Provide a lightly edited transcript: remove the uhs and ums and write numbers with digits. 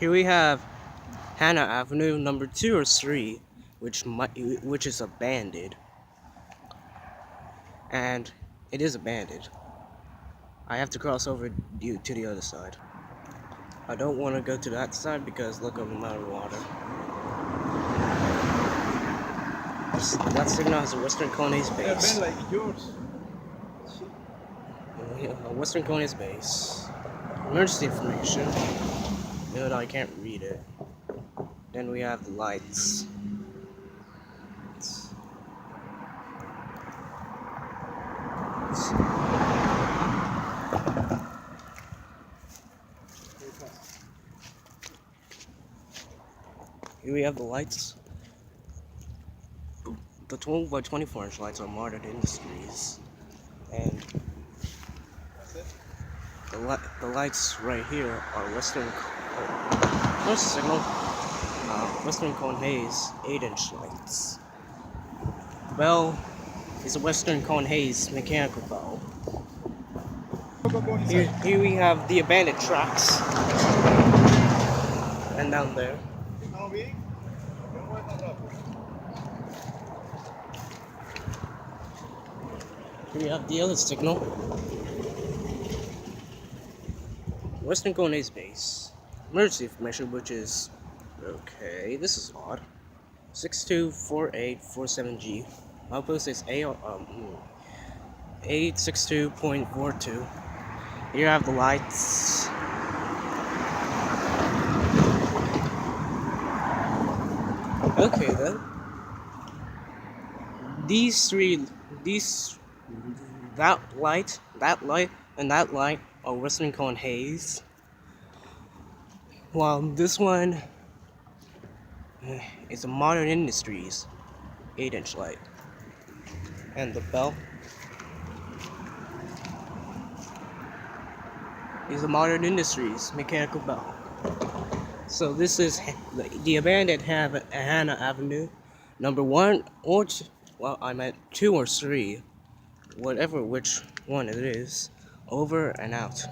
Here we have Hanna Avenue, number 2 or 3, which is abandoned, and it is abandoned. I have to cross over to the other side. I don't want to go to that side because look at the amount of water. That signal has a Western Cone's base. Like yours. Western Cone's base. Emergency information. Even though I can't read it. Then we have the lights. Here we have the lights. The 12 by 24 inch lights are Modern Industries, and the lights right here are Western signal. Western Cone Hayes 8-inch lights. Bell is a Western Cone Hayes mechanical bell. Here we have the abandoned tracks, and down there. Here we have the other signal. Western Cone Hayes base. Emergency information, which is okay. This is odd. 624847G. Outpost is 862.42. Here you have the lights. Okay then. That light, and that light are Western Cone Hayes. While this one is a Modern Industries 8-inch light. And the bell is a Modern Industries mechanical bell. So this is the abandoned Hanna Avenue, number 1 or 2, well, I meant 2 or 3, whatever which one it is. Over and out.